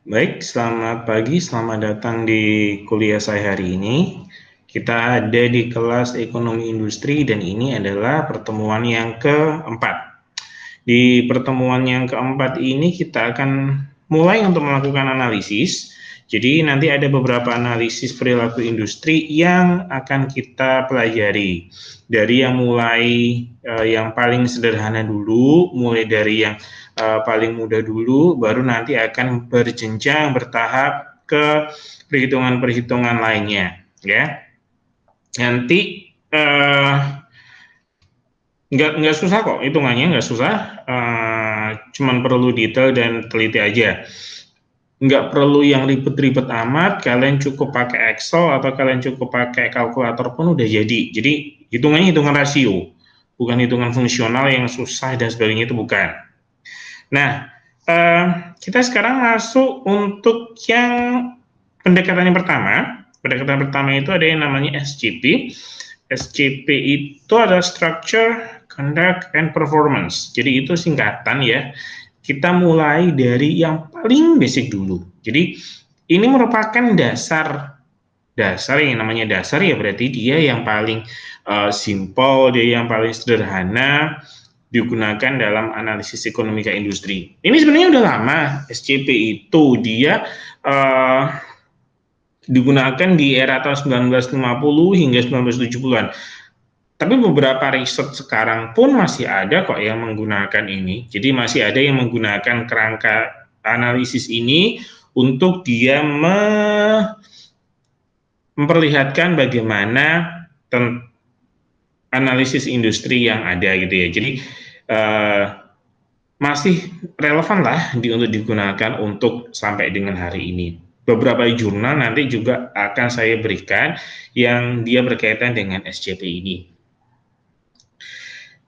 Baik, selamat pagi, selamat datang di kuliah saya hari ini. Kita ada di kelas Ekonomi Industri dan ini adalah pertemuan yang keempat. Di pertemuan yang keempat ini kita akan mulai untuk melakukan analisis. Jadi nanti ada beberapa analisis perilaku industri yang akan kita pelajari. Dari yang mulai yang paling sederhana dulu, mulai dari yang paling mudah dulu, baru nanti akan berjenjang bertahap ke perhitungan-perhitungan lainnya, ya. Nanti nggak susah kok hitungannya, nggak susah, cuman perlu detail dan teliti aja. Nggak perlu yang ribet-ribet amat, kalian cukup pakai Excel atau kalian cukup pakai kalkulator pun udah jadi. Jadi hitungannya hitungan rasio, bukan hitungan fungsional yang susah dan sebagainya, itu bukan. Nah, kita sekarang masuk untuk yang pendekatan yang pertama. Pendekatan pertama itu ada yang namanya SCP. SCP itu adalah Structure, Conduct, and Performance. Jadi itu singkatan ya. Kita mulai dari yang paling basic dulu. Jadi ini merupakan dasar yang namanya dasar ya, berarti dia yang paling simple, dia yang paling sederhana digunakan dalam analisis ekonomika industri. Ini sebenarnya udah lama. SCP itu dia digunakan di era tahun 1950 hingga 1970-an. Tapi beberapa riset sekarang pun masih ada kok yang menggunakan ini. Jadi masih ada yang menggunakan kerangka analisis ini untuk dia memperlihatkan bagaimana analisis industri yang ada gitu ya. Jadi masih relevan lah untuk digunakan untuk sampai dengan hari ini. Beberapa jurnal nanti juga akan saya berikan yang dia berkaitan dengan SCP ini.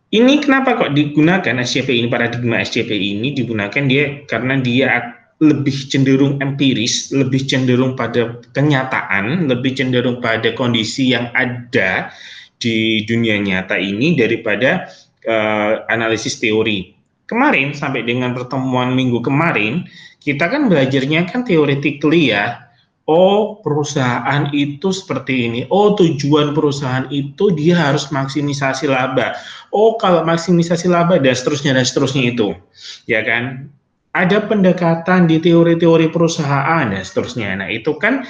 Ini kenapa kok digunakan SCP ini, paradigma SCP ini digunakan dia karena dia lebih cenderung empiris, lebih cenderung pada kenyataan, lebih cenderung pada kondisi yang ada di dunia nyata ini daripada analisis teori. Kemarin sampai dengan pertemuan minggu kemarin, kita kan belajarnya kan theoretically ya. Oh, perusahaan itu seperti ini. Oh, tujuan perusahaan itu dia harus maksimisasi laba. Oh, kalau maksimisasi laba dan seterusnya itu. Ya kan? Ada pendekatan di teori-teori perusahaan dan seterusnya. Nah, itu kan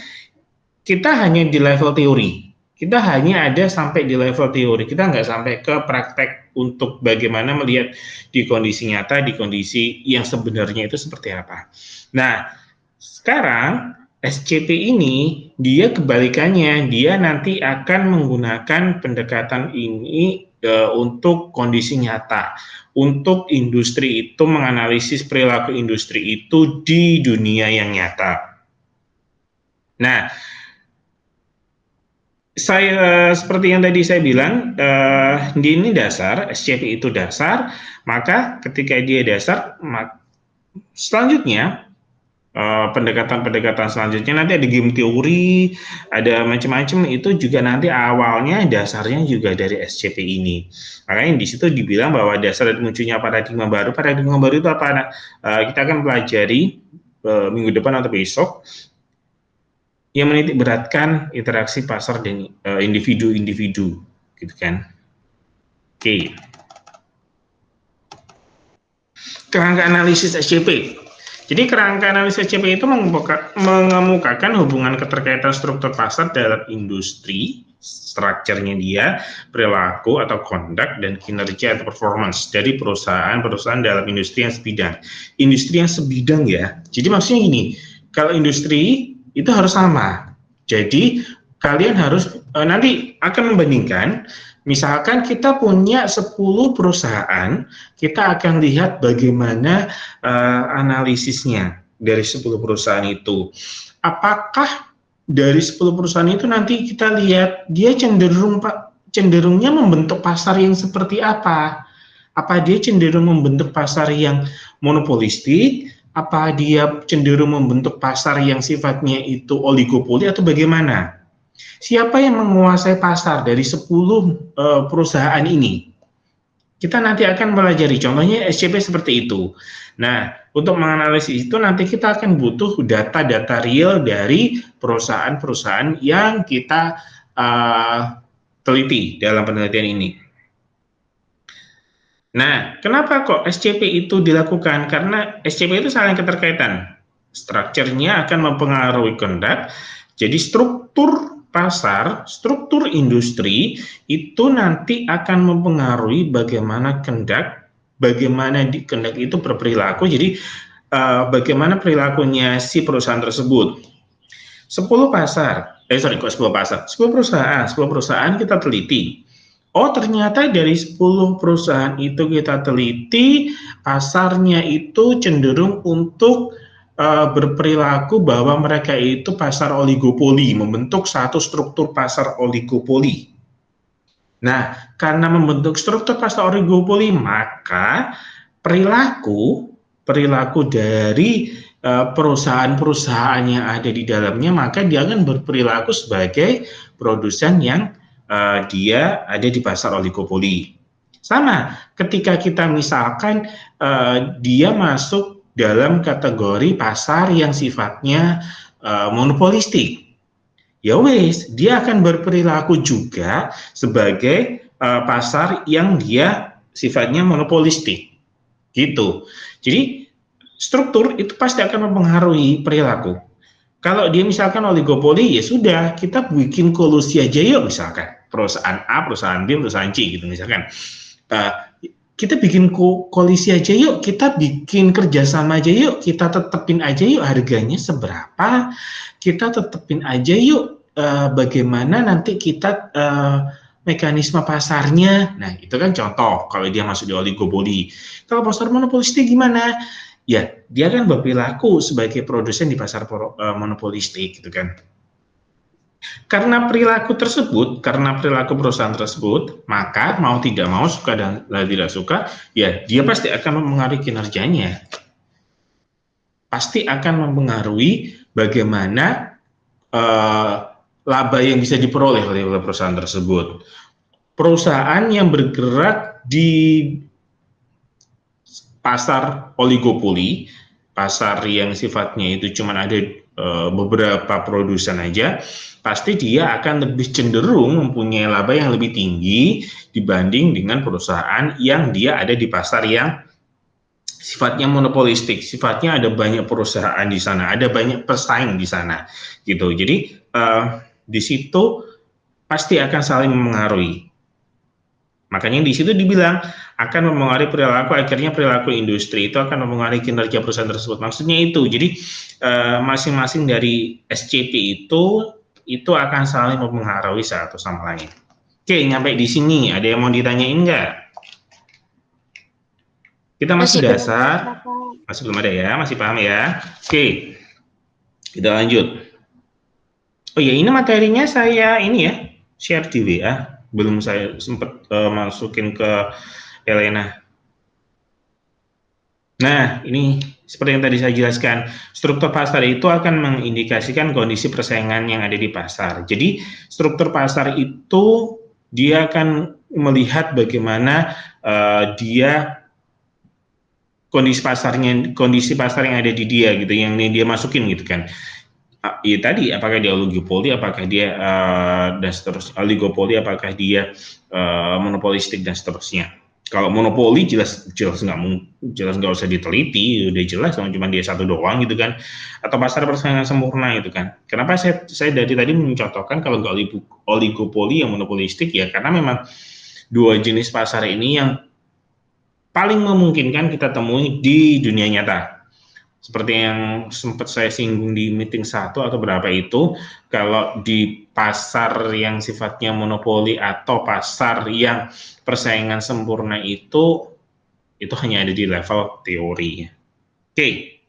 kita hanya di level teori. Kita hanya ada sampai di level teori. Kita nggak sampai ke praktek untuk bagaimana melihat di kondisi nyata, di kondisi yang sebenarnya itu seperti apa. Nah, sekarang SCP ini dia kebalikannya, dia nanti akan menggunakan pendekatan ini untuk kondisi nyata, untuk industri itu menganalisis perilaku industri itu di dunia yang nyata. Nah, seperti yang tadi saya bilang, ini dasar, SCP itu dasar, maka ketika dia dasar, selanjutnya pendekatan-pendekatan selanjutnya nanti ada game teori, ada macam-macam, itu juga nanti awalnya dasarnya juga dari SCP ini. Makanya di situ dibilang bahwa dasar dan munculnya paradigma baru. Paradigma baru itu apa? Kita akan pelajari minggu depan atau besok, yang menitik beratkan interaksi pasar dan individu-individu, gitu kan? Oke. Kerangka analisis SCP. Jadi kerangka analisis SCP itu mengemukakan hubungan keterkaitan struktur pasar dalam industri, strukturnya dia, perilaku atau conduct, dan kinerja atau performance dari perusahaan-perusahaan dalam industri yang sebidang. Industri yang sebidang ya. Jadi maksudnya gini, kalau industri itu harus sama. Jadi kalian harus nanti akan membandingkan. Misalkan kita punya 10 perusahaan, kita akan lihat bagaimana analisisnya dari 10 perusahaan itu. Apakah dari 10 perusahaan itu nanti kita lihat dia cenderungnya membentuk pasar yang seperti apa? Apa dia cenderung membentuk pasar yang monopolistik? Apa dia cenderung membentuk pasar yang sifatnya itu oligopoli atau bagaimana? Siapa yang menguasai pasar dari 10 perusahaan ini? Kita nanti akan pelajari contohnya SCP seperti itu. Nah, untuk menganalisis itu nanti kita akan butuh data-data real dari perusahaan-perusahaan yang kita teliti dalam penelitian ini. Nah, kenapa kok SCP itu dilakukan? Karena SCP itu saling keterkaitan. Strukturnya akan mempengaruhi conduct. Jadi struktur pasar, struktur industri itu nanti akan mempengaruhi bagaimana conduct, bagaimana di conduct itu berperilaku. Jadi bagaimana perilakunya si perusahaan tersebut. 10 pasar, 10 pasar, 10 perusahaan kita teliti. Oh, ternyata dari 10 perusahaan itu kita teliti, pasarnya itu cenderung untuk berperilaku bahwa mereka itu pasar oligopoli, membentuk satu struktur pasar oligopoli. Nah, karena membentuk struktur pasar oligopoli, maka perilaku dari perusahaan-perusahaan yang ada di dalamnya, maka dia akan berperilaku sebagai produsen yang dia ada di pasar oligopoli. Sama, ketika kita misalkan dia masuk dalam kategori pasar yang sifatnya monopolistik, ya wes, dia akan berperilaku juga sebagai pasar yang dia sifatnya monopolistik, gitu. Jadi struktur itu pasti akan mempengaruhi perilaku. Kalau dia misalkan oligopoli, ya sudah, kita bikin kolusi aja yuk, misalkan perusahaan A, perusahaan B, perusahaan C, gitu misalkan. Kita bikin koalisi aja yuk, kita bikin kerjasama aja yuk, kita tetepin aja yuk harganya seberapa, kita tetepin aja yuk bagaimana nanti kita mekanisme pasarnya. Nah, itu kan contoh kalau dia masuk di oligopoli. Kalau pasar monopolistik gimana? Ya, dia kan berperilaku sebagai produsen di pasar monopolistik, gitu kan. Karena perilaku perusahaan tersebut, maka mau tidak mau, suka dan tidak suka, ya dia pasti akan mempengaruhi kinerjanya. Pasti akan mempengaruhi bagaimana laba yang bisa diperoleh oleh perusahaan tersebut. Perusahaan yang bergerak di pasar oligopoli, pasar yang sifatnya itu cuma ada beberapa produsen aja, pasti dia akan lebih cenderung mempunyai laba yang lebih tinggi dibanding dengan perusahaan yang dia ada di pasar yang sifatnya monopolistik, sifatnya ada banyak perusahaan di sana, ada banyak pesaing di sana, gitu. Jadi di situ pasti akan saling mempengaruhi. Makanya di situ dibilang akan mempengaruhi perilaku, akhirnya perilaku industri itu akan mempengaruhi kinerja perusahaan tersebut. Maksudnya itu, jadi masing-masing dari SCP itu akan saling mempengaruhi satu sama lain. Oke, nyampe di sini ada yang mau ditanyain nggak? Kita masih dasar, masih belum ada ya, masih paham ya? Oke, kita lanjut. Oh ya, ini materinya saya ini ya, share di WA. Belum saya sempat masukin ke Elena. Nah, ini seperti yang tadi saya jelaskan, struktur pasar itu akan mengindikasikan kondisi persaingan yang ada di pasar. Jadi, struktur pasar itu dia akan melihat bagaimana dia kondisi pasar yang ada di dia gitu, yang dia masukin gitu kan. Ya tadi, apakah dia oligopoli, apakah dia dan seterusnya, oligopoli, apakah dia monopolistik dan seterusnya. Kalau monopoli jelas nggak usah diteliti, udah jelas cuma dia satu doang gitu kan. Atau pasar persaingan sempurna gitu kan. Kenapa saya dari tadi mencontohkan kalau nggak oligopoli yang monopolistik, ya karena memang dua jenis pasar ini yang paling memungkinkan kita temui di dunia nyata. Seperti yang sempat saya singgung di meeting 1 atau berapa itu, kalau di pasar yang sifatnya monopoli atau pasar yang persaingan sempurna itu hanya ada di level teori. Oke.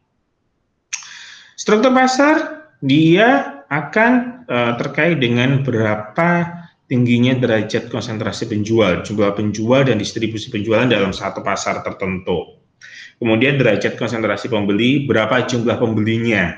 Struktur pasar dia akan terkait dengan berapa tingginya derajat konsentrasi penjual, jumlah penjual dan distribusi penjualan dalam satu pasar tertentu. Kemudian derajat konsentrasi pembeli, berapa jumlah pembelinya.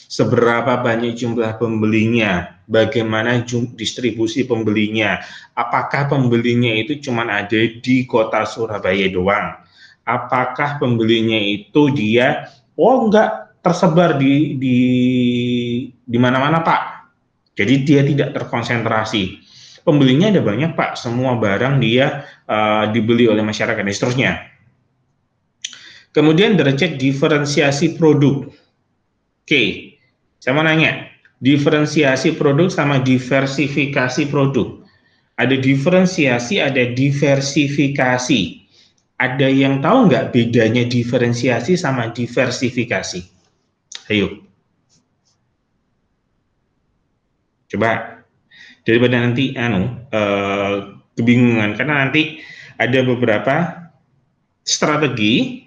seberapa banyak jumlah pembelinya, bagaimana distribusi pembelinya, apakah pembelinya itu cuma ada di kota Surabaya doang, apakah pembelinya itu dia, oh enggak, tersebar di mana-mana Pak, jadi dia tidak terkonsentrasi. Pembelinya ada banyak Pak, semua barang dia dibeli oleh masyarakat dan seterusnya. Kemudian derajat diferensiasi produk. Oke, saya mau nanya, diferensiasi produk sama diversifikasi produk. Ada diferensiasi, ada diversifikasi. Ada yang tahu nggak bedanya diferensiasi sama diversifikasi? Ayo, coba. Daripada nanti kebingungan, karena nanti ada beberapa strategi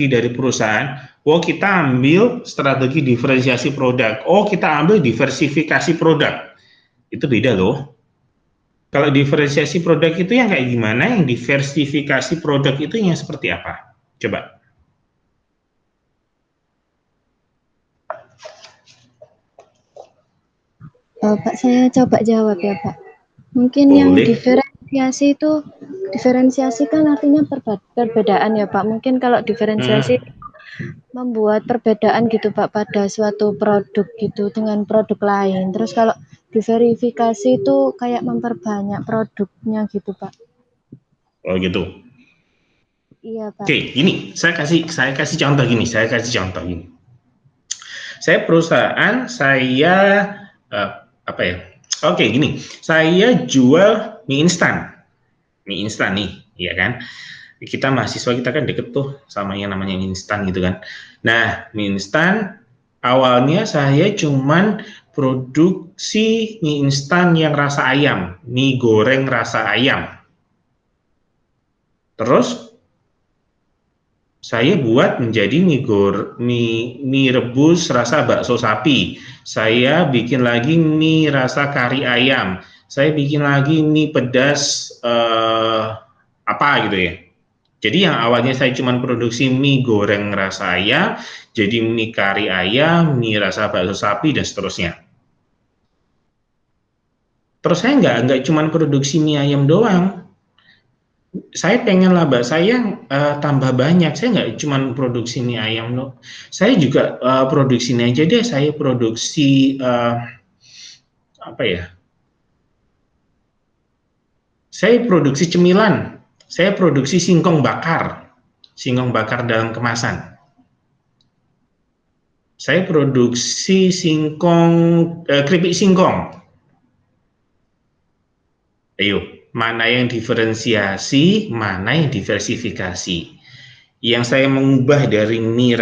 dari perusahaan. Oh, kita ambil strategi diferensiasi produk. Oh, kita ambil diversifikasi produk. Itu beda loh. Kalau diferensiasi produk itu yang kayak gimana? Yang diversifikasi produk itu yang seperti apa? Coba. Pak, saya coba jawab ya Pak. Mungkin Boleh. yang diferensiasi kan artinya perbedaan ya Pak. Mungkin kalau diferensiasi membuat perbedaan gitu Pak pada suatu produk gitu dengan produk lain. Terus kalau diverifikasi itu kayak memperbanyak produknya gitu Pak. Oh gitu. Iya Pak. Oke, ini saya kasih contoh gini. Saya perusahaan, apa ya? Oke, gini. Saya jual mie instan nih, ya kan? Kita mahasiswa, kita kan deket tuh sama yang namanya mie instan gitu kan. Nah, mie instan awalnya saya cuman produksi mie instan yang rasa ayam, mie goreng rasa ayam. Terus saya buat menjadi mie rebus rasa bakso sapi. Saya bikin lagi mie rasa kari ayam. Saya bikin lagi mie pedas apa gitu ya. Jadi yang awalnya saya cuma produksi mie goreng rasa ayam, jadi mie kari ayam, mie rasa bakso sapi, dan seterusnya. Terus saya nggak cuma produksi mie ayam doang. Saya pengen laba saya tambah banyak. Saya nggak cuma produksi mie ayam loh. Saya juga produksi ini aja deh. Saya produksi apa ya? Saya produksi cemilan. Saya produksi singkong bakar dalam kemasan. Saya produksi keripik singkong. Ayo, mana yang diferensiasi, mana yang diversifikasi. Yang saya mengubah dari mie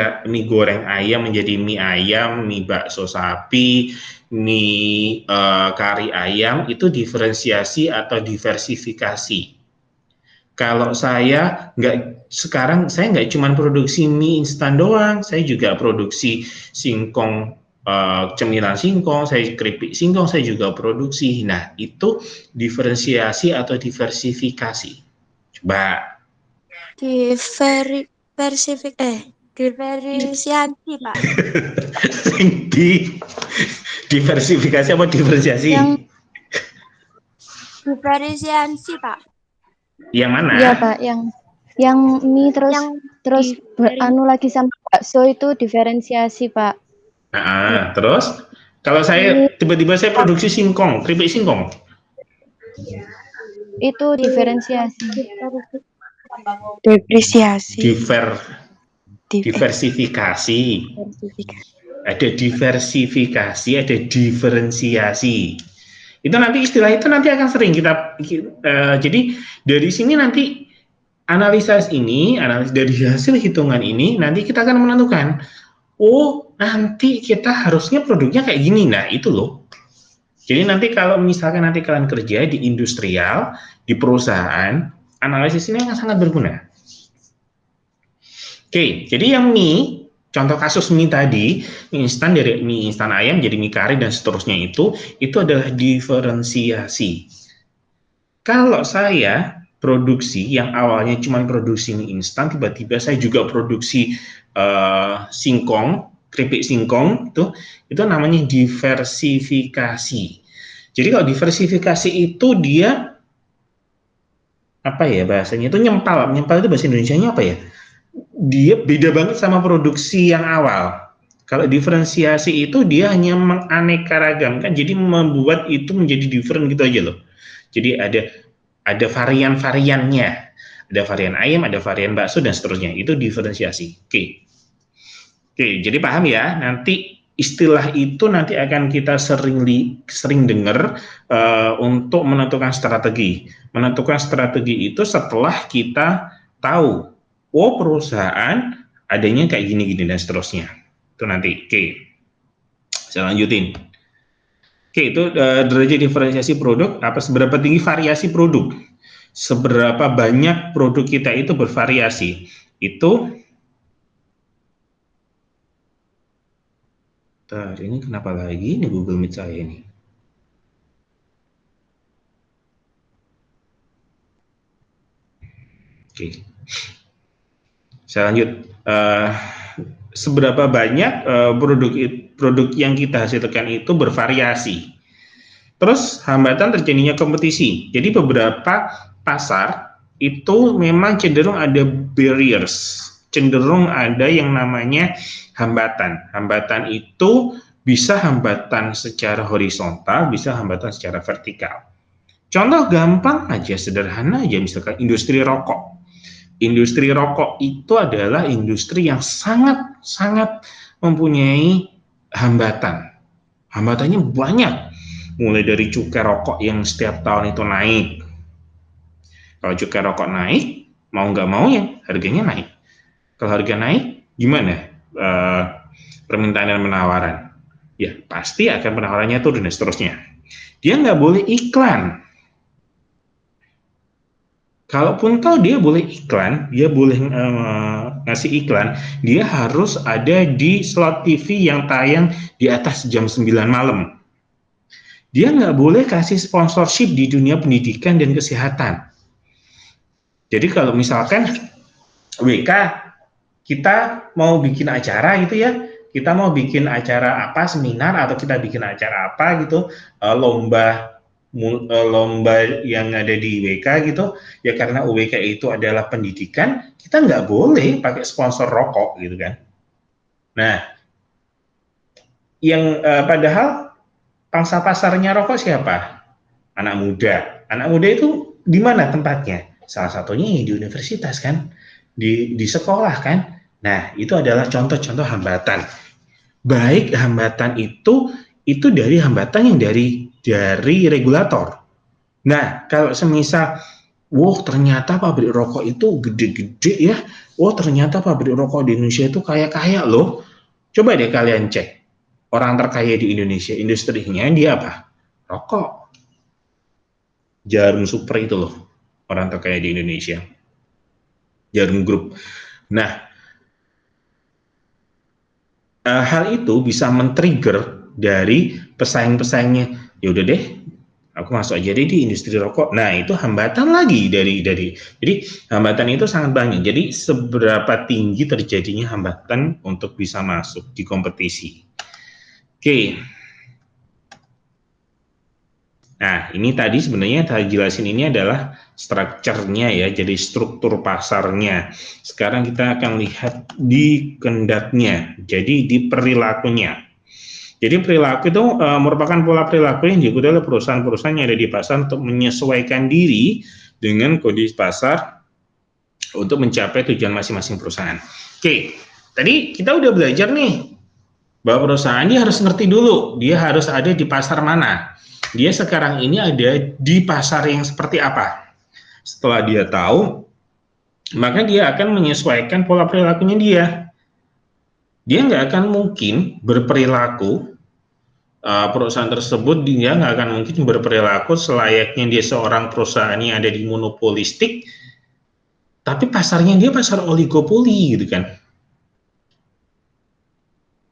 goreng ayam menjadi mie ayam, mie bakso sapi, mie kari ayam, itu diferensiasi atau diversifikasi. Kalau saya sekarang saya nggak cuma produksi mie instan doang, saya juga produksi singkong, cemilan singkong, saya keripik singkong, saya juga produksi. Nah, itu diferensiasi atau diversifikasi. Coba. Diferensiasi Pak. Diversifikasi apa diferensiasi? Diferensiasi Pak. Yang mana? Iya Pak, yang mie terus lagi sama bakso itu diferensiasi Pak. Nah, terus kalau saya tiba-tiba saya produksi singkong, keripik singkong. Itu diferensiasi. Diversifikasi. Ada diversifikasi, ada diferensiasi. Itu nanti istilah itu nanti akan sering kita jadi dari sini nanti analisa dari hasil hitungan ini nanti kita akan menentukan, oh nanti kita harusnya produknya kayak gini. Nah itu loh. Jadi nanti kalau misalkan nanti kalian kerja di industrial, di perusahaan, analisis ini akan sangat berguna. Oke, jadi yang mie, contoh kasus mie tadi, mie instan dari mie instan ayam jadi mie kari dan seterusnya itu adalah diferensiasi. Kalau saya produksi yang awalnya cuma produksi mie instan, tiba-tiba saya juga produksi singkong, keripik singkong itu namanya diversifikasi. Jadi kalau diversifikasi itu dia apa ya bahasanya itu nyempal itu bahasa Indonesianya apa ya? Dia beda banget sama produksi yang awal. Kalau diferensiasi itu dia hanya menganeka-ragamkan, jadi membuat itu menjadi different gitu aja loh. Jadi ada varian-variannya, ada varian ayam, ada varian bakso dan seterusnya. Itu diferensiasi. Oke, jadi paham ya. Nanti istilah itu nanti akan kita sering dengar untuk menentukan strategi. Menentukan strategi itu setelah kita tahu, oh perusahaan adanya kayak gini-gini dan seterusnya. Itu nanti. Oke, saya lanjutin. Oke, itu derajat diferensiasi produk, apa seberapa tinggi variasi produk, seberapa banyak produk kita itu bervariasi. Itu, ini kenapa lagi ini Google Meet saya ini? Oke, saya lanjut. Seberapa banyak produk yang kita hasilkan itu bervariasi. Terus hambatan terjadinya kompetisi. Jadi beberapa pasar itu memang cenderung ada barriers, cenderung ada yang namanya hambatan. Hambatan itu bisa hambatan secara horizontal, bisa hambatan secara vertikal. Contoh gampang aja, sederhana aja, misalkan industri rokok. Industri rokok itu adalah industri yang sangat mempunyai hambatan. Hambatannya banyak, mulai dari cukai rokok yang setiap tahun itu naik. Kalau cukai rokok naik, mau nggak mau ya harganya naik. Kalau harga naik, gimana permintaan dan penawaran? Ya pasti akan penawarannya turun dan seterusnya. Dia nggak boleh iklan. Kalaupun tahu dia boleh iklan, dia boleh ngasih iklan, dia harus ada di slot TV yang tayang di atas jam 9 malam. Dia nggak boleh kasih sponsorship di dunia pendidikan dan kesehatan. Jadi kalau misalkan WK, kita mau bikin acara gitu ya, kita mau bikin acara apa, seminar, atau kita bikin acara apa gitu, lomba yang ada di WK gitu, ya karena WK itu adalah pendidikan, kita nggak boleh pakai sponsor rokok gitu kan. Nah, yang padahal pangsa pasarnya rokok siapa? Anak muda. Anak muda itu di mana tempatnya? Salah satunya di universitas kan, di sekolah kan. Nah, itu adalah contoh-contoh hambatan. Baik hambatan itu dari hambatan yang dari regulator. Nah, kalau semisal, ternyata pabrik rokok itu gede-gede ya, ternyata pabrik rokok di Indonesia itu kaya-kaya loh. Coba deh kalian cek, orang terkaya di Indonesia, industrinya dia apa? Rokok. Jarum Super itu loh, orang terkaya di Indonesia. Jarum Group. Nah, hal itu bisa men-trigger dari pesaing-pesaingnya. Ya udah deh, aku masuk aja deh di industri rokok. Nah, itu hambatan lagi dari. Jadi hambatan itu sangat banyak. Jadi seberapa tinggi terjadinya hambatan untuk bisa masuk di kompetisi. Oke. Nah, ini tadi sebenarnya saya jelasin ini adalah strukturnya ya, jadi struktur pasarnya. Sekarang kita akan lihat di kendaknya, jadi di perilakunya. Jadi perilaku itu merupakan pola perilaku yang diikuti oleh perusahaan-perusahaan yang ada di pasar untuk menyesuaikan diri dengan kondisi pasar untuk mencapai tujuan masing-masing perusahaan. Oke, tadi kita udah belajar nih bahwa perusahaan dia harus ngerti dulu, dia harus ada di pasar mana. Dia sekarang ini ada di pasar yang seperti apa. Setelah dia tahu, maka dia akan menyesuaikan pola perilakunya dia. Dia nggak akan mungkin berperilaku, perusahaan tersebut dia nggak akan mungkin berperilaku selayaknya dia seorang perusahaan yang ada di monopolistik, tapi pasarnya dia pasar oligopoli gitu kan.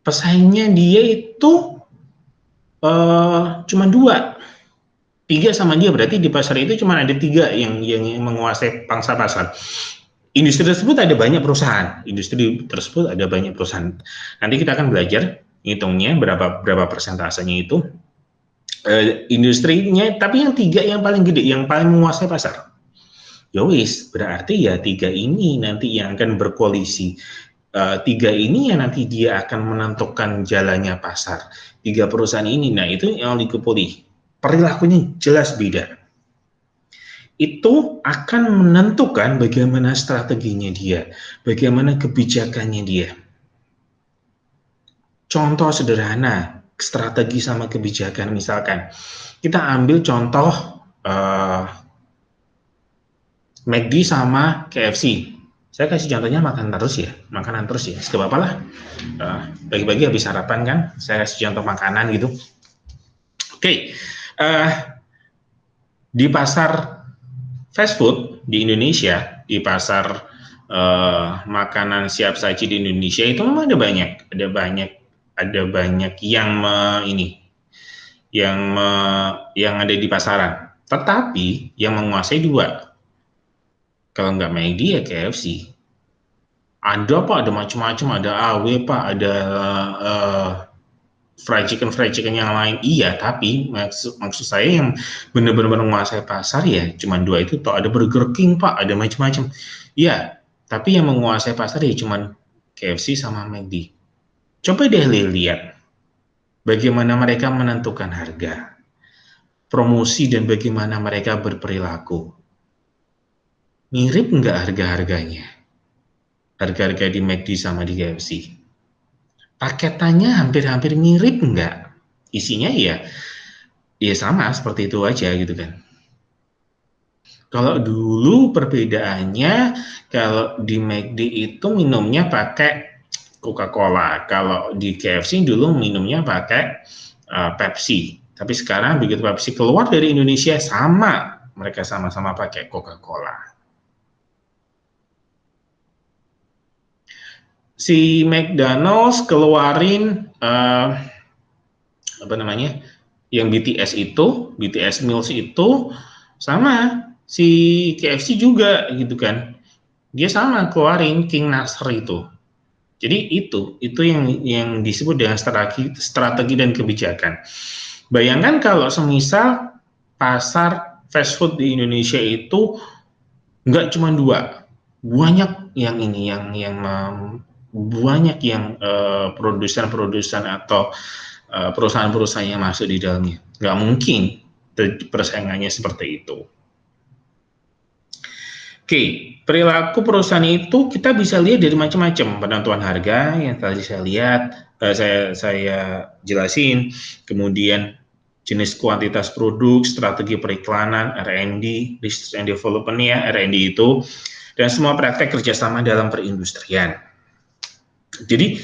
Pesaingnya dia itu cuma 2, 3 sama dia, berarti di pasar itu cuma ada 3 yang menguasai pangsa pasar. industri tersebut ada banyak perusahaan. Nanti kita akan belajar hitungnya berapa persentasenya itu. Industrinya, tapi yang 3 yang paling gede, yang paling menguasai pasar. Yowis, berarti ya 3 ini nanti yang akan berkoalisi. 3 ini yang nanti dia akan menentukan jalannya pasar. 3 perusahaan ini, nah itu yang oligopoli. Perilakunya jelas beda. Itu akan menentukan bagaimana strateginya dia, bagaimana kebijakannya dia. Contoh sederhana, strategi sama kebijakan, misalkan kita ambil contoh McD sama KFC. Saya kasih contohnya makanan terus ya, gak apa-apa lah. Bagi-bagi habis sarapan kan, saya kasih contoh makanan gitu. Oke. Di pasar fast food di Indonesia, di pasar makanan siap saji di Indonesia itu memang ada banyak yang ada di pasaran. Tetapi yang menguasai 2. Kalau nggak McD ya KFC. Ada Pak, ada macam-macam, ada AW Pak, ada fried chicken yang lain. Iya, tapi maksud saya yang benar-benar menguasai pasar ya cuma 2 itu. Toh ada Burger King Pak, ada macam-macam. Iya, tapi yang menguasai pasar ya cuma KFC sama McD. Coba deh lihat bagaimana mereka menentukan harga, promosi, dan bagaimana mereka berperilaku. Mirip nggak harga-harganya? Harga-harga di McD sama di KFC. Paketannya hampir-hampir mirip nggak? Isinya ya sama seperti itu aja gitu kan. Kalau dulu perbedaannya, kalau di McD itu minumnya pakai Coca-Cola, kalau di KFC dulu minumnya pakai Pepsi. Tapi sekarang begitu Pepsi keluar dari Indonesia mereka sama-sama pakai Coca-Cola. Si McDonald's keluarin yang BTS Meals itu sama si KFC juga gitu kan. Dia sama keluarin King Nasr itu. Jadi itu yang disebut dengan strategi dan kebijakan. Bayangkan kalau semisal pasar fast food di Indonesia itu nggak cuma 2, banyak yang produsen atau perusahaan-perusahaan yang masuk di dalamnya. Nggak mungkin persaingannya seperti itu. Oke, perilaku perusahaan itu kita bisa lihat dari macam-macam. Penentuan harga yang tadi saya lihat, saya jelasin, kemudian jenis kuantitas produk, strategi periklanan, R&D, Research and Development ya, R&D itu, dan semua praktek kerjasama dalam perindustrian. Jadi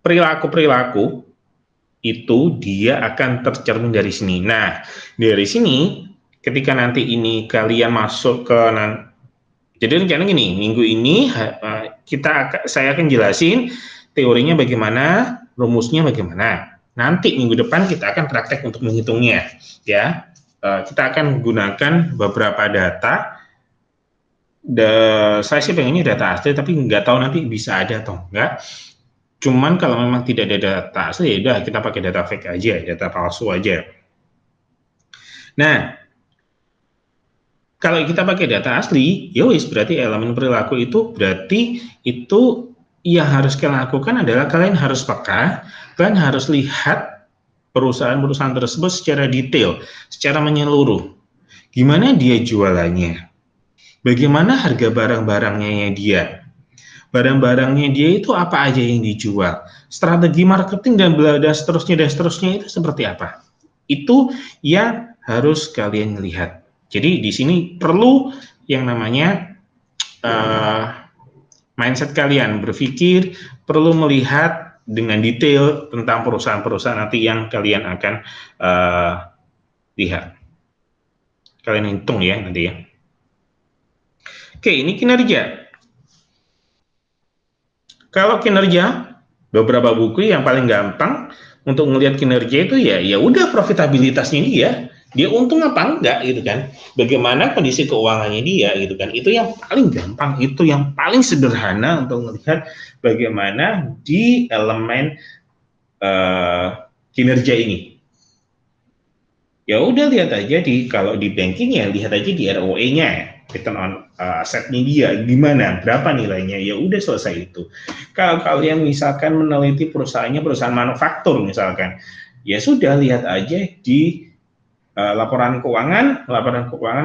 perilaku itu dia akan tercermin dari sini. Nah, dari sini ketika nanti ini kalian masuk ke jadi rencana gini, minggu ini saya akan jelasin teorinya bagaimana, rumusnya bagaimana. Nanti minggu depan kita akan praktek untuk menghitungnya, ya. Kita akan gunakan beberapa data. Saya sih pengennya data asli, tapi nggak tahu nanti bisa ada atau enggak. Cuman kalau memang tidak ada data asli, ya udah kita pakai data fake aja, data palsu aja. Nah, kalau kita pakai data asli, yowis berarti elemen perilaku itu berarti itu yang harus kalian lakukan adalah kalian harus peka, kalian harus lihat perusahaan-perusahaan tersebut secara detail, secara menyeluruh. Gimana dia jualannya? Bagaimana harga barang-barangnya dia? Barang-barangnya dia itu apa aja yang dijual? Strategi marketing dan seterusnya itu seperti apa? Itu yang harus kalian lihat. Jadi di sini perlu yang namanya mindset kalian, berpikir, perlu melihat dengan detail tentang perusahaan-perusahaan nanti yang kalian akan lihat. Kalian hitung ya nanti ya. Oke, ini kinerja. Kalau kinerja, beberapa buku yang paling gampang untuk melihat kinerja itu ya udah profitabilitasnya ini ya. Dia untung apa enggak gitu kan? Bagaimana kondisi keuangannya dia gitu kan? Itu yang paling gampang, itu yang paling sederhana untuk melihat bagaimana di elemen kinerja ini. Ya udah lihat aja kalau di banking ya lihat aja di ROE-nya, return on assetnya dia gimana, berapa nilainya, ya udah selesai itu. Kalau kalian misalkan meneliti perusahaan manufaktur misalkan, ya sudah lihat aja di laporan keuangan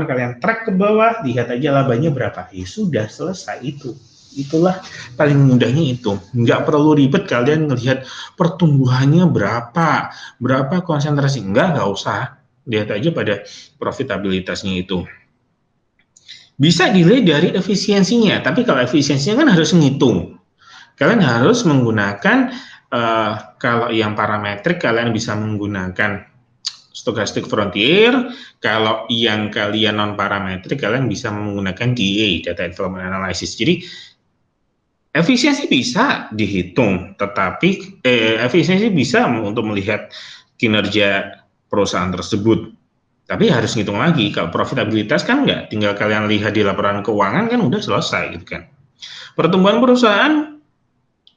kalian track ke bawah, lihat aja labanya berapa, ya sudah selesai itu. Itulah paling mudahnya itu, nggak perlu ribet kalian ngelihat pertumbuhannya berapa konsentrasi, nggak usah, lihat aja pada profitabilitasnya itu. Bisa dilihat dari efisiensinya, tapi kalau efisiensinya kan harus ngitung. Kalian harus menggunakan kalau yang parametrik kalian bisa menggunakan stochastic frontier, kalau yang kalian non parametrik kalian bisa menggunakan DA, data development analysis. Jadi efisiensi bisa dihitung, tetapi efisiensi bisa untuk melihat kinerja perusahaan tersebut. Tapi harus ngitung lagi, kalau profitabilitas kan enggak, tinggal kalian lihat di laporan keuangan kan udah selesai gitu kan. Pertumbuhan perusahaan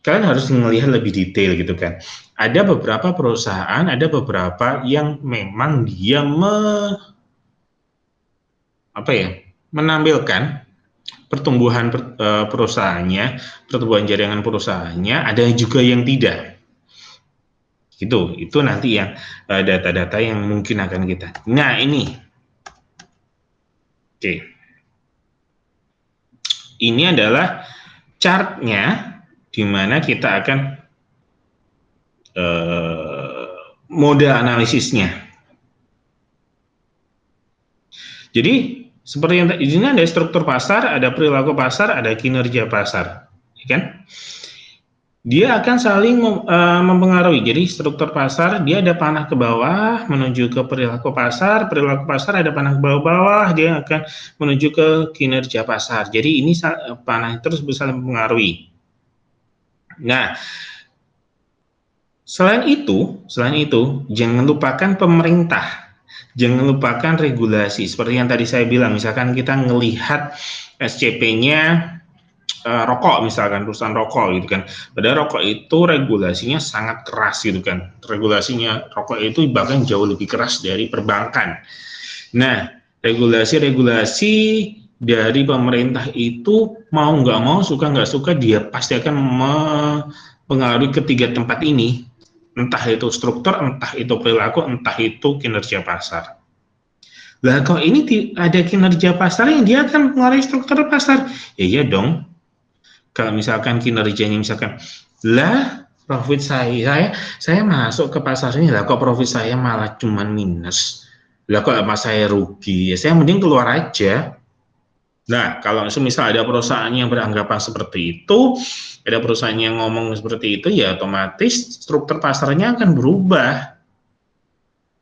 kalian harus melihat lebih detail gitu kan. Ada beberapa perusahaan, ada beberapa yang memang dia menampilkan pertumbuhan perusahaannya, pertumbuhan jaringan perusahaannya, ada juga yang tidak. Gitu, itu nanti yang data-data yang mungkin akan kita. Nah, ini. Oke. Ini adalah chartnya di mana kita akan mode analisisnya. Jadi seperti yang di sini ada struktur pasar, ada perilaku pasar, ada kinerja pasar, ya kan? Dia akan saling mempengaruhi. Jadi struktur pasar dia ada panah ke bawah menuju ke perilaku pasar ada panah ke bawah, dia akan menuju ke kinerja pasar. Jadi ini panah terus bisa mempengaruhi. Nah, selain itu jangan lupakan pemerintah. Jangan lupakan regulasi. Seperti yang tadi saya bilang, misalkan kita ngelihat SCP-nya rokok, misalkan perusahaan rokok gitu kan. Padahal rokok itu regulasinya sangat keras gitu kan. Regulasinya rokok itu bahkan jauh lebih keras dari perbankan. Nah, regulasi dari pemerintah itu mau nggak mau, suka nggak suka, dia pasti akan mempengaruhi ketiga tempat ini. Entah itu struktur, entah itu perilaku, entah itu kinerja pasar. Lah kok ini ada kinerja pasar yang dia akan mengaruhi struktur pasar? Ya iya dong. Kalau misalkan kinerjanya misalkan, lah profit saya masuk ke pasar ini, lah kok profit saya malah cuman minus. Lah kok sama saya rugi? Ya saya mending keluar aja. Nah, kalau misal ada perusahaan yang beranggapan seperti itu, ada perusahaan yang ngomong seperti itu, ya otomatis struktur pasarnya akan berubah.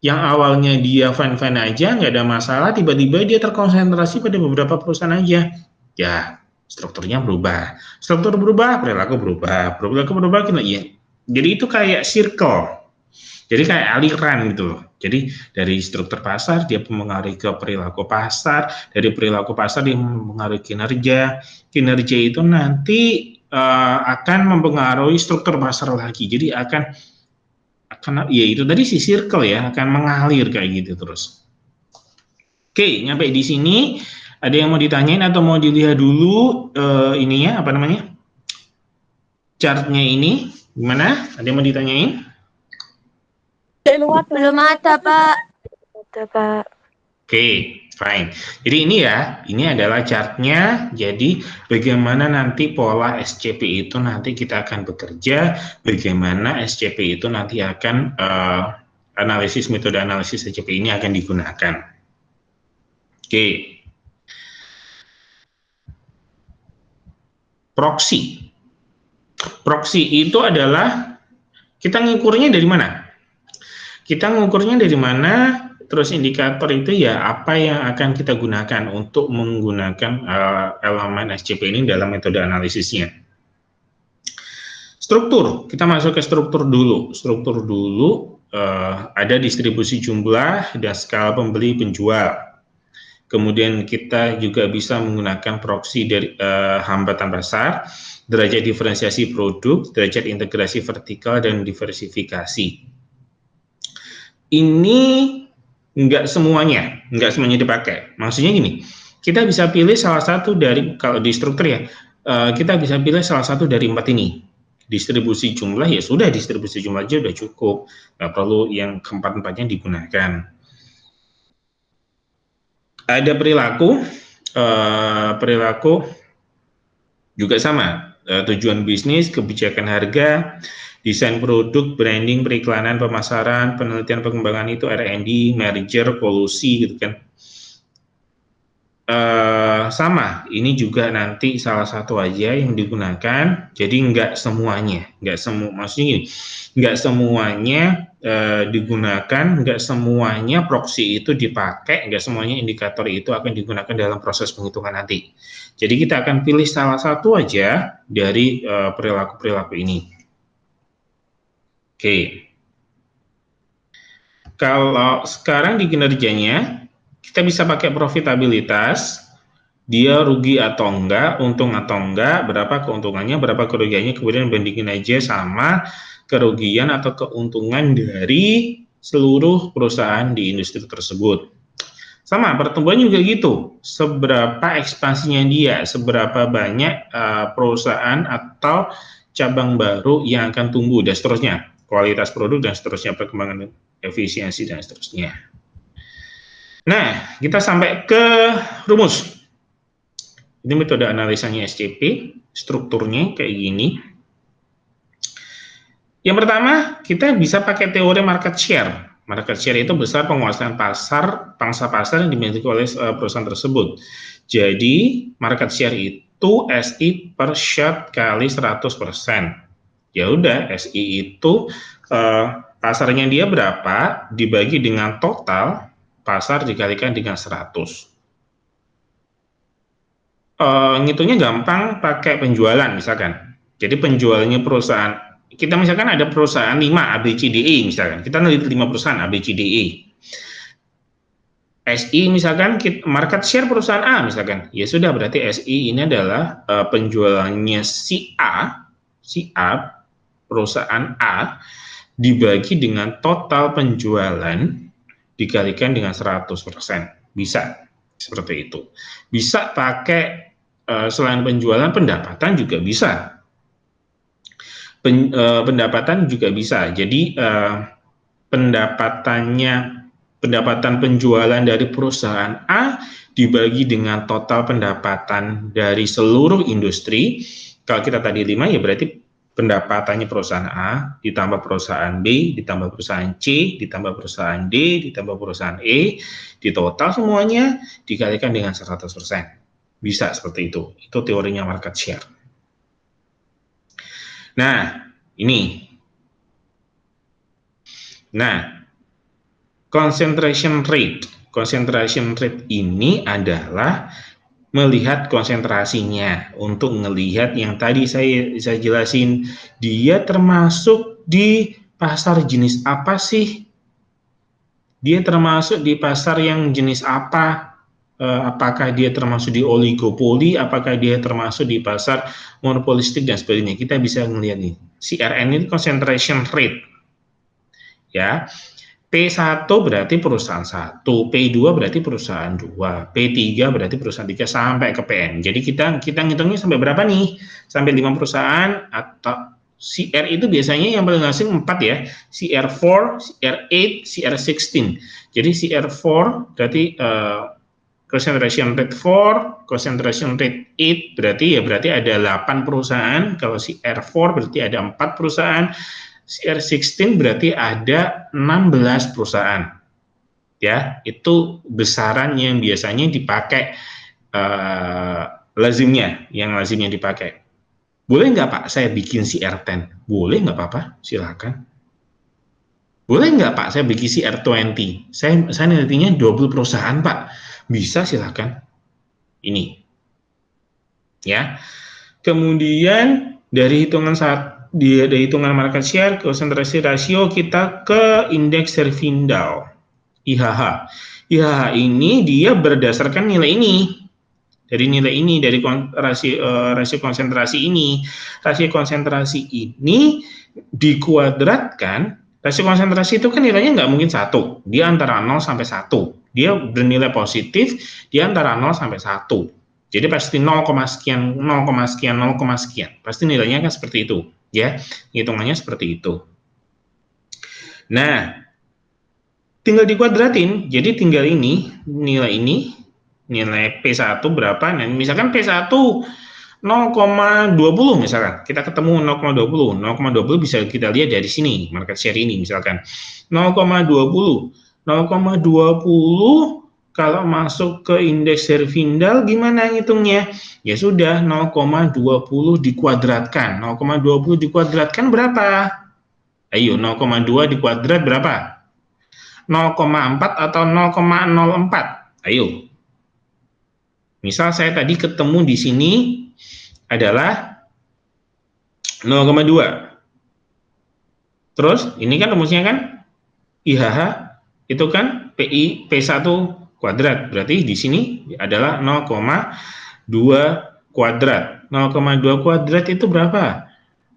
Yang awalnya dia fine-fine aja, nggak ada masalah, tiba-tiba dia terkonsentrasi pada beberapa perusahaan aja. Ya, strukturnya berubah. Struktur berubah, perilaku berubah. Perilaku berubah, ya. Jadi itu kayak circle. Jadi kayak aliran gitu loh. Jadi dari struktur pasar dia mempengaruhi ke perilaku pasar, dari perilaku pasar dia mempengaruhi kinerja. Kinerja itu nanti akan mempengaruhi struktur pasar lagi. Jadi akan ya itu tadi si circle ya, akan mengalir kayak gitu terus. Oke, nyampe di sini ada yang mau ditanyain atau mau dilihat dulu ininya apa namanya? Chartnya ini gimana? Ada yang mau ditanyain? Belum ada, Pak. Ada, Pak. Oke, fine. Jadi ini adalah chartnya. Jadi bagaimana nanti pola SCP itu nanti kita akan bekerja, bagaimana SCP itu nanti akan metode analisis SCP ini akan digunakan. Oke. Proxy. Proxy itu adalah kita ngukurnya dari mana? Kita ngukurnya dari mana? Terus indikator itu ya apa yang akan kita gunakan untuk menggunakan elemen SCP ini dalam metode analisisnya. Struktur, kita masuk ke struktur dulu. Struktur dulu ada distribusi jumlah dan skala pembeli penjual. Kemudian kita juga bisa menggunakan proksi dari hambatan pasar, derajat diferensiasi produk, derajat integrasi vertikal, dan diversifikasi. Ini nggak semuanya dipakai. Maksudnya gini, kita bisa pilih salah satu dari, kalau di struktur ya, kita bisa pilih salah satu dari 4 ini. Distribusi jumlah, ya sudah, distribusi jumlah aja udah cukup, nggak perlu yang keempat-empatnya digunakan. Ada perilaku juga sama, tujuan bisnis, kebijakan harga, desain produk, branding, periklanan, pemasaran, penelitian pengembangan itu R&D, merger, kolusi gitu kan. Sama, ini juga nanti salah satu aja yang digunakan, jadi nggak semuanya, maksudnya gini, nggak semuanya digunakan, nggak semuanya proksi itu dipakai, nggak semuanya indikator itu akan digunakan dalam proses penghitungan nanti. Jadi kita akan pilih salah satu aja dari perilaku-perilaku ini. Oke. Kalau sekarang di kinerjanya, kita bisa pakai profitabilitas, dia rugi atau enggak, untung atau enggak, berapa keuntungannya, berapa kerugiannya, kemudian bandingin aja sama kerugian atau keuntungan dari seluruh perusahaan di industri tersebut. Sama, pertumbuhan juga gitu, seberapa ekspansinya dia, seberapa banyak perusahaan atau cabang baru yang akan tumbuh, dan seterusnya, kualitas produk, dan seterusnya, perkembangan efisiensi, dan seterusnya. Nah, kita sampai ke rumus. Ini metode analisanya SCP, strukturnya kayak gini. Yang pertama, kita bisa pakai teori market share. Market share itu besar penguasaan pasar, pangsa pasar yang dimiliki oleh perusahaan tersebut. Jadi, market share itu SI per shot kali 100%. Ya udah, SI itu pasarnya dia berapa, dibagi dengan total pasar dikalikan dengan 100. Ngitungnya gampang pakai penjualan misalkan. Jadi penjualnya perusahaan, kita misalkan ada perusahaan 5 ABCDE misalkan, kita neliti 5 perusahaan ABCDE. SI misalkan market share perusahaan A misalkan, ya sudah, berarti SI ini adalah penjualannya si A, perusahaan A, dibagi dengan total penjualan dikalikan dengan 100%. Bisa seperti itu. Bisa pakai selain penjualan, pendapatan juga bisa. Pendapatan juga bisa. Jadi pendapatan penjualan dari perusahaan A dibagi dengan total pendapatan dari seluruh industri. Kalau kita tadi 5, ya berarti pendapatannya perusahaan A, ditambah perusahaan B, ditambah perusahaan C, ditambah perusahaan D, ditambah perusahaan E, di total semuanya dikalikan dengan 100%. Bisa seperti itu. Itu teorinya market share. Nah, ini. Nah, concentration rate. Concentration rate ini adalah melihat konsentrasinya, untuk melihat yang tadi saya jelasin, dia termasuk di pasar jenis apa sih? Dia termasuk di pasar yang jenis apa? Apakah dia termasuk di oligopoli? Apakah dia termasuk di pasar monopolistik dan sebagainya? Kita bisa melihat nih. CRN ini concentration rate. Ya. P1 berarti perusahaan 1, P2 berarti perusahaan 2, P3 berarti perusahaan 3 sampai ke PN. Jadi kita ngitungnya sampai berapa nih? Sampai 5 perusahaan, atau CR itu biasanya yang paling asing 4 ya. CR4, CR8, CR16. Jadi CR4 berarti concentration rate 4, concentration rate 8 berarti ada 8 perusahaan. Kalau CR4 berarti ada 4 perusahaan. CR16 berarti ada 16 perusahaan. Ya, itu besaran yang biasanya dipakai, yang lazimnya dipakai. Boleh nggak Pak saya bikin CR10? Boleh, nggak apa-apa, silakan. Boleh nggak Pak saya bikin CR20? Saya nantinya 20 perusahaan Pak. Bisa, silakan. Ini. Ya. Kemudian dari hitungan dia dari hitungan market share, konsentrasi rasio, kita ke indeks Herfindahl, IHH. IHH ini dia berdasarkan nilai ini. Dari nilai ini, dari rasio konsentrasi ini. Rasio konsentrasi ini dikuadratkan, rasio konsentrasi itu kan nilainya nggak mungkin 1. Dia antara 0 sampai 1. Dia bernilai positif, dia antara 0 sampai 1. Jadi pasti 0, sekian, 0, sekian, 0, sekian. Pasti nilainya kan seperti itu. Ya, hitungannya seperti itu. Nah, tinggal dikuadratin. Jadi tinggal ini, nilai P1 berapa? Nah, misalkan P1 0,20 misalkan. Kita ketemu 0,20. 0,20 bisa kita lihat dari sini, market share ini misalkan. 0,20. 0,20 kalau masuk ke indeks Herfindahl gimana ngitungnya? Ya sudah, 0,20 dikuadratkan. 0,20 dikuadratkan berapa? Ayo, 0,2 dikuadrat berapa? 0,4 atau 0,04? Ayo. Misal saya tadi ketemu di sini adalah 0,2. Terus, ini kan rumusnya kan? IHH itu kan PI P1 kuadrat. Berarti di sini adalah 0,2 kuadrat. 0,2 kuadrat itu berapa?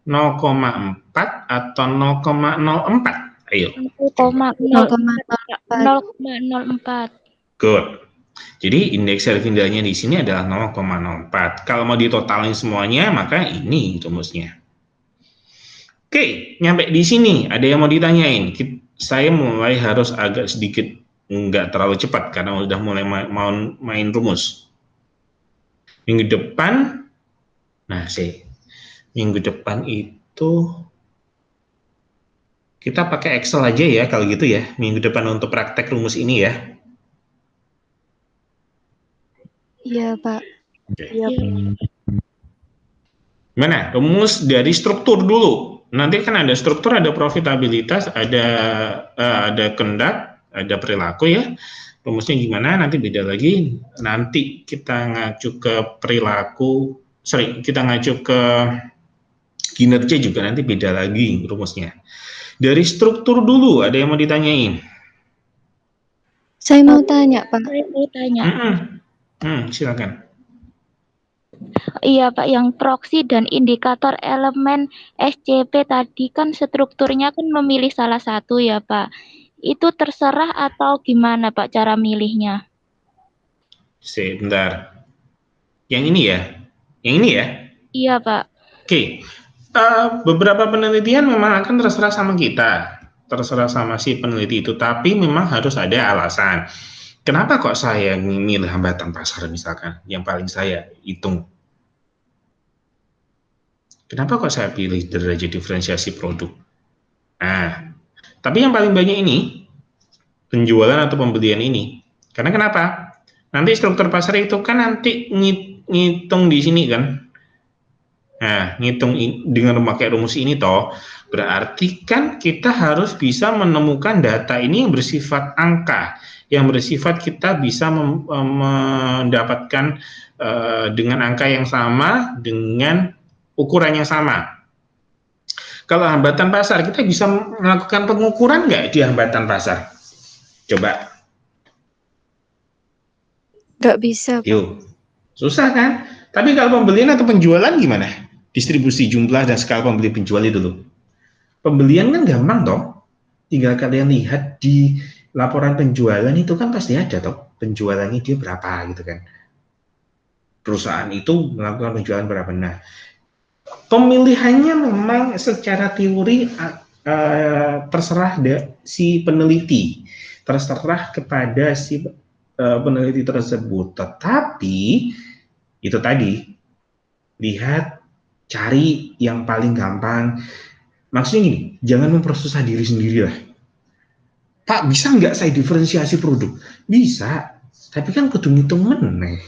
0,4 atau 0,04? Ayo. 0,04. Good. Jadi indeks Herfindahlnya di sini adalah 0,04. Kalau mau ditotalin semuanya, maka ini rumusnya. Oke, nyampe di sini. Ada yang mau ditanyain? Saya mulai harus agak sedikit nggak terlalu cepat karena udah mulai mau main rumus. Minggu depan, minggu depan itu kita pakai Excel aja ya kalau gitu ya. Minggu depan untuk praktek rumus ini ya. Iya, Pak. Oke. Iya, Pak. Mana? Rumus dari struktur dulu. Nanti kan ada struktur, ada profitabilitas, ada kendak, ada perilaku ya. Rumusnya gimana? Nanti beda lagi. Nanti kita ngacu ke perilaku, kita ngacu ke kinerja juga nanti beda lagi rumusnya. Dari struktur dulu, ada yang mau ditanyain? Saya mau tanya, Pak. Saya mau tanya. Silakan. Iya Pak, yang proksi dan indikator elemen SCP tadi kan strukturnya kan memilih salah satu ya Pak. Itu terserah atau gimana Pak cara milihnya? Sebentar. Yang ini ya? Yang ini ya? Iya Pak. Oke. Beberapa penelitian memang akan terserah sama kita. Terserah sama si peneliti itu. Tapi memang harus ada alasan. Kenapa kok saya milih hambatan pasar misalkan? Yang paling saya hitung. Kenapa kok saya pilih derajat diferensiasi produk? Nah, tapi yang paling banyak ini, penjualan atau pembelian ini. Karena kenapa? Nanti struktur pasar itu kan nanti ngitung di sini kan. Nah, ngitung dengan memakai rumus ini toh, berarti kan kita harus bisa menemukan data ini yang bersifat angka, yang bersifat kita bisa mendapatkan dengan angka yang sama, dengan ukuran yang sama. Kalau hambatan pasar, kita bisa melakukan pengukuran nggak di hambatan pasar? Coba. Nggak bisa, Pak. Yuk, susah kan? Tapi kalau pembelian atau penjualan gimana? Distribusi jumlah dan skala pembeli penjual itu dulu. Pembelian kan gampang toh. Tinggal kalian lihat di laporan penjualan itu kan pasti ada toh. Penjualannya dia berapa gitu kan. Perusahaan itu melakukan penjualan berapa. Nah, pemilihannya memang secara teori terserah si peneliti. Terserah kepada si peneliti tersebut. Tetapi itu tadi, lihat, cari yang paling gampang. Maksudnya gini, jangan mempersusah diri sendiri lah. Pak, bisa nggak saya diferensiasi produk? Bisa, tapi kan kudu ngitung meneh.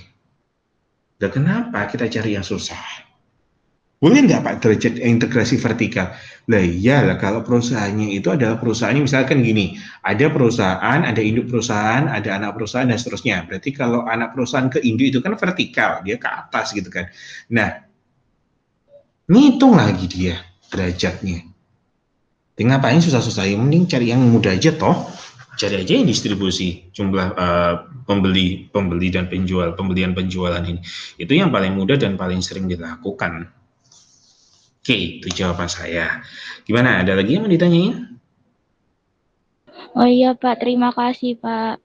Dan kenapa kita cari yang susah? Boleh nggak Pak derajat integrasi vertikal? Lah iyalah, kalau perusahaannya itu adalah perusahaannya misalkan gini, ada perusahaan, ada induk perusahaan, ada anak perusahaan dan seterusnya. Berarti kalau anak perusahaan ke induk itu kan vertikal, dia ke atas gitu kan. Nah, ngitung lagi dia. derajatnya. Ngapain susah-susah, yang mending cari yang mudah aja toh. Cari aja yang distribusi, jumlah pembeli dan pembelian penjualan ini. Itu yang paling mudah dan paling sering dilakukan. Oke, itu jawaban saya. Gimana, ada lagi yang mau ditanyain? Oh iya Pak, terima kasih Pak.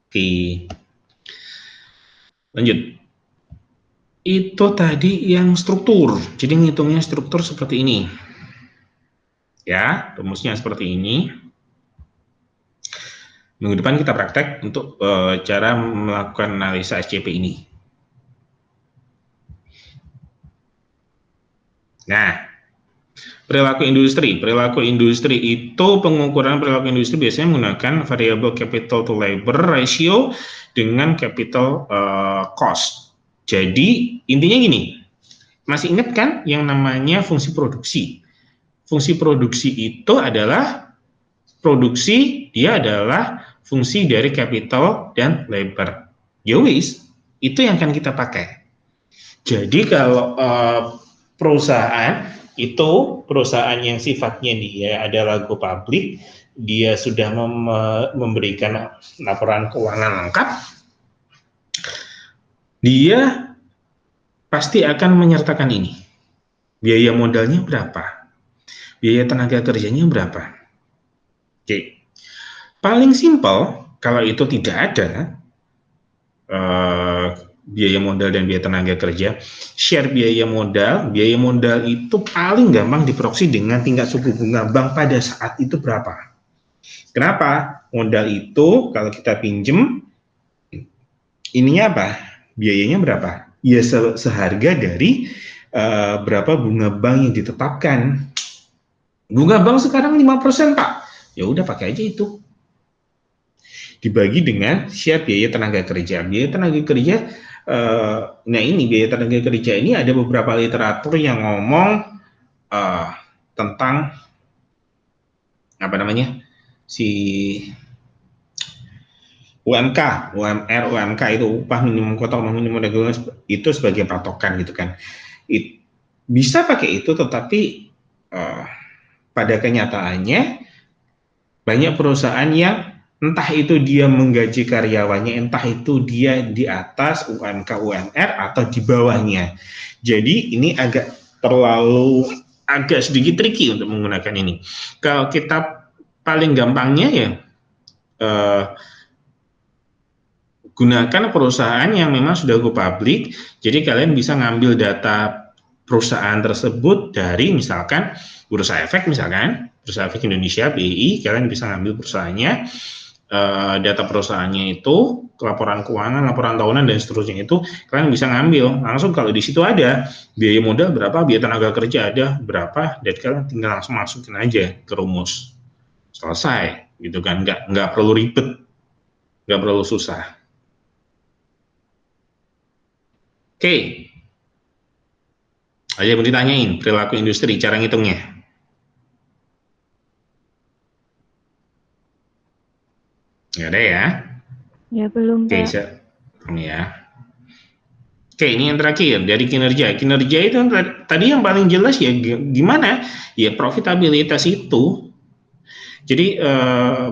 Oke, lanjut. Itu tadi yang struktur, jadi ngitungnya struktur seperti ini. Ya, rumusnya seperti ini. Minggu depan kita praktek untuk cara melakukan analisa SCP ini. Nah, perilaku industri. Perilaku industri itu, pengukuran perilaku industri biasanya menggunakan variable capital to labor ratio dengan capital cost. Jadi, intinya gini, masih ingat kan yang namanya fungsi produksi? Fungsi produksi itu adalah produksi, dia adalah fungsi dari capital dan labor. Yowis, itu yang akan kita pakai. Jadi kalau perusahaan itu perusahaan yang sifatnya dia adalah go public, dia sudah memberikan laporan keuangan lengkap, dia pasti akan menyertakan ini. Biaya modalnya berapa? Biaya tenaga kerjanya berapa? Oke. Paling simpel, kalau itu tidak ada biaya modal dan biaya tenaga kerja, share biaya modal itu paling gampang diproksi dengan tingkat suku bunga bank pada saat itu berapa. Kenapa? Modal itu kalau kita pinjem, ininya apa? Biayanya berapa? Ya seharga dari berapa bunga bank yang ditetapkan. Bunga bank sekarang 5%, Pak. Ya udah pakai aja itu. Dibagi dengan share biaya tenaga kerja. Biaya tenaga kerja, nah ini biaya tenaga kerja ini ada beberapa literatur yang ngomong tentang apa namanya si UMK, UMR, UMK itu upah minimum kota, upah minimum reguler itu sebagai patokan gitu kan. Bisa pakai itu, tetapi pada kenyataannya banyak perusahaan yang entah itu dia menggaji karyawannya, entah itu dia di atas UMK UMR atau di bawahnya. Jadi ini agak sedikit tricky untuk menggunakan ini. Kalau kita paling gampangnya ya gunakan perusahaan yang memang sudah go public. Jadi kalian bisa ngambil data perusahaan tersebut dari misalkan Bursa Efek, misalkan Bursa Efek Indonesia BI, kalian bisa ngambil perusahaannya, data perusahaannya itu, laporan keuangan, laporan tahunan dan seterusnya itu kalian bisa ngambil langsung. Kalau di situ ada biaya modal berapa, biaya tenaga kerja ada berapa, dan kalian tinggal langsung masukin aja ke rumus, selesai gitu kan. Nggak perlu ribet, nggak perlu susah. Oke. Aja mau ditanyain perilaku industri, cara ngitungnya. Nggak ada ya? Ya belum Oke, Pak. ya. Oke, ini yang terakhir dari kinerja. Kinerja itu tadi yang paling jelas ya gimana? Ya profitabilitas itu. Jadi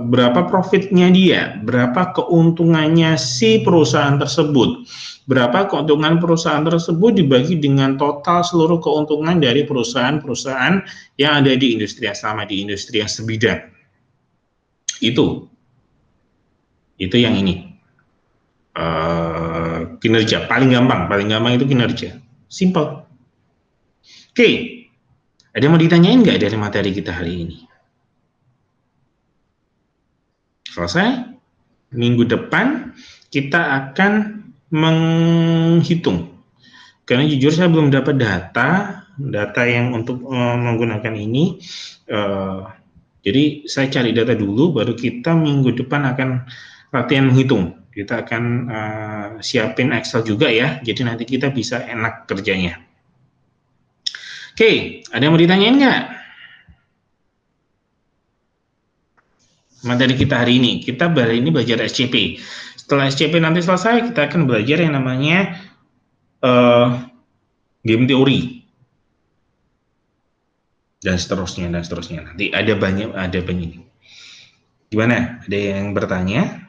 berapa profitnya dia, berapa keuntungannya si perusahaan tersebut, berapa keuntungan perusahaan tersebut dibagi dengan total seluruh keuntungan dari perusahaan-perusahaan yang ada di industri yang sama, di industri yang sebidang. Itu yang ini. Kinerja paling gampang itu kinerja, simple. Oke, ada yang mau ditanyain nggak dari materi kita hari ini? Selesai. Minggu depan kita akan menghitung, karena jujur saya belum dapat data yang untuk menggunakan ini, jadi saya cari data dulu, baru kita minggu depan akan latihan menghitung. Kita akan siapin Excel juga ya, jadi nanti kita bisa enak kerjanya. Oke, ada yang mau ditanyain nggak? Materi kita hari ini, kita hari ini belajar SCP. Setelah SCP nanti selesai, kita akan belajar yang namanya game teori. dan seterusnya dan seterusnya. Nanti ada banyak ini. Gimana? Ada yang bertanya?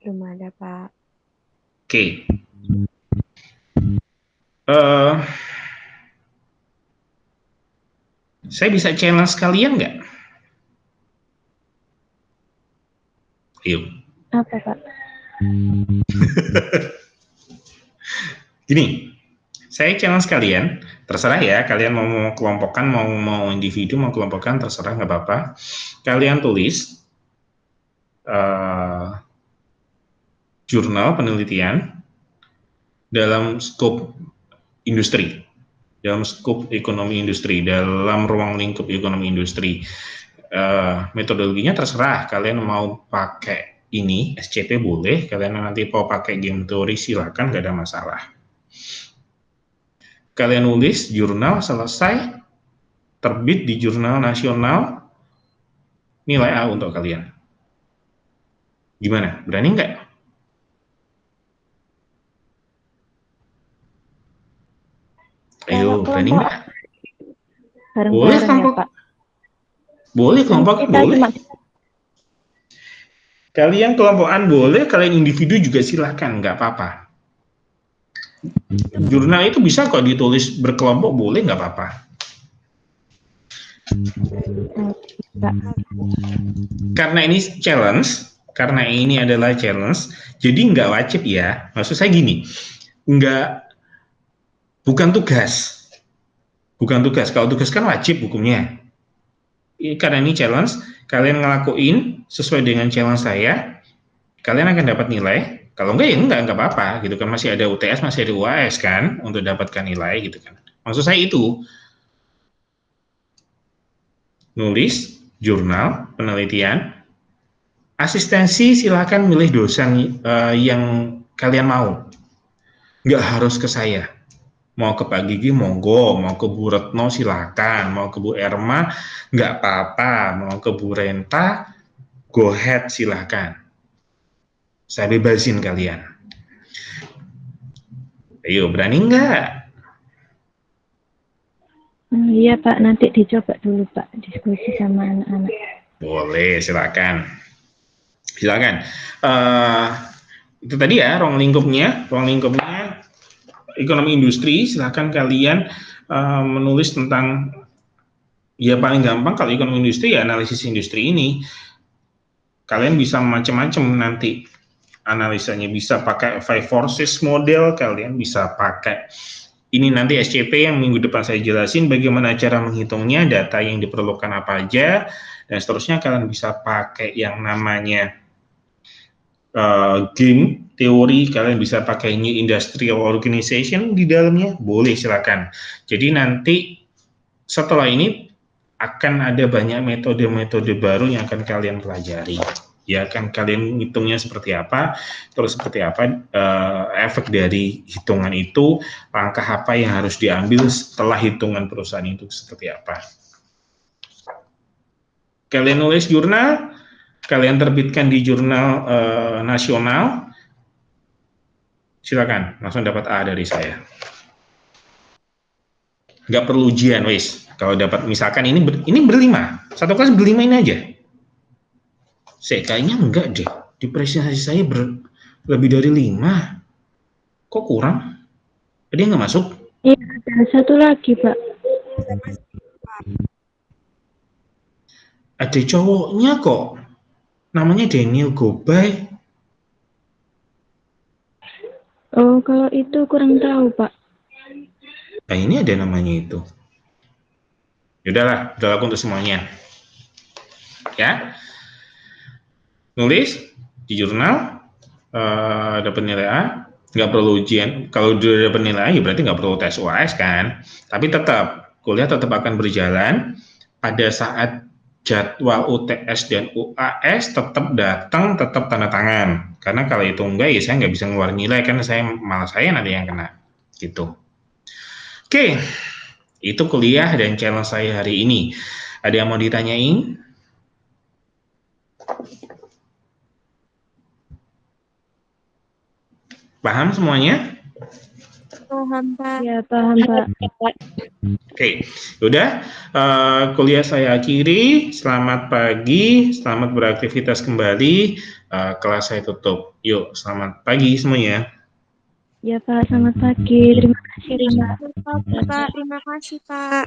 Belum ada, Pak. Oke. Saya bisa challenge kalian nggak? Ayo. Apa, Pak? Gini, saya challenge kalian, terserah ya, kalian mau kelompokkan, mau individu, mau kelompokkan, terserah, nggak apa-apa. Kalian tulis jurnal penelitian dalam skop industri, dalam skop ekonomi industri, dalam ruang lingkup ekonomi industri. Metodologinya terserah, kalian mau pakai ini, SCP boleh, kalian nanti mau pakai game teori silakan, nggak ada masalah. Kalian nulis jurnal, selesai, terbit di jurnal nasional, nilai A untuk kalian. Gimana? Berani nggak? Ayo, berani nggak? Boleh kelompok. Ya, Pak. Boleh kelompokan, boleh. Kalian kelompokan boleh, kalian individu juga silahkan, nggak apa-apa. Jurnal itu bisa kok ditulis berkelompok, boleh, nggak apa-apa. Karena ini challenge, karena ini adalah challenge, jadi nggak wajib ya. Maksud saya gini, bukan tugas. Bukan tugas. Kalau tugas kan wajib hukumnya. Karena ini challenge, kalian ngelakuin sesuai dengan challenge saya, kalian akan dapat nilai. Kalau enggak ya enggak apa-apa gitu kan, masih ada UTS, masih ada UAS kan untuk dapatkan nilai gitu kan. Maksud saya itu nulis jurnal penelitian, asistensi silakan milih dosen yang kalian mau. Nggak harus ke saya. Mau ke Pak Gigi monggo, mau ke Bu Retno silakan, mau ke Bu Erma nggak apa-apa, mau ke Bu Renta go ahead silakan. Saya bebasin kalian. Ayo, berani nggak? Iya Pak, nanti dicoba dulu Pak, diskusi sama anak-anak. Boleh, silakan. Silakan. Itu tadi ya, ruang lingkupnya ekonomi industri. Silakan kalian menulis tentang, ya paling gampang kalau ekonomi industri ya analisis industri ini. Kalian bisa macam-macam nanti analisanya, bisa pakai five forces model, kalian bisa pakai ini nanti SCP yang minggu depan saya jelasin bagaimana cara menghitungnya, data yang diperlukan apa aja, dan seterusnya. Kalian bisa pakai yang namanya game teori, kalian bisa pakai New Industrial Organization di dalamnya, boleh silakan. Jadi nanti setelah ini akan ada banyak metode-metode baru yang akan kalian pelajari. Ya kan, kalian hitungnya seperti apa, terus seperti apa efek dari hitungan itu, langkah apa yang harus diambil setelah hitungan perusahaan itu seperti apa. Kalian nulis jurnal, kalian terbitkan di jurnal nasional, silakan langsung dapat A dari saya. Nggak perlu ujian, wis. Kalau dapat misalkan ini berlima, satu kelas berlima ini aja. Kayaknya enggak deh, di presentasi saya lebih dari 5. Kok kurang? Dia nggak masuk? Iya, ada satu lagi Pak. Ada cowoknya kok, namanya Daniel Gobay. Oh, kalau itu kurang tahu Pak. Nah ini ada namanya itu. Yaudahlah, udah laku untuk semuanya. Ya, nulis di jurnal, dapat nilai A, nggak perlu ujian. Kalau udah dapat nilai A ya berarti nggak perlu tes UAS kan. Tapi tetap kuliah tetap akan berjalan. Pada saat jadwal UTS dan UAS tetap datang, tetap tanda tangan. Karena kalau itu enggak ya saya nggak bisa ngeluarin nilai, karena saya nanti yang kena gitu. Oke, itu kuliah dan challenge saya hari ini. Ada yang mau ditanyain? Paham semuanya? Paham, Pak. Ya, paham, Pak. Oke, udah. Kuliah saya akhiri. Selamat pagi, selamat beraktivitas kembali. Kelas saya tutup. Yuk, selamat pagi semuanya. Ya, Pak, selamat pagi. Terima kasih, Pak. Selamat pagi, Pak. Terima kasih, Pak.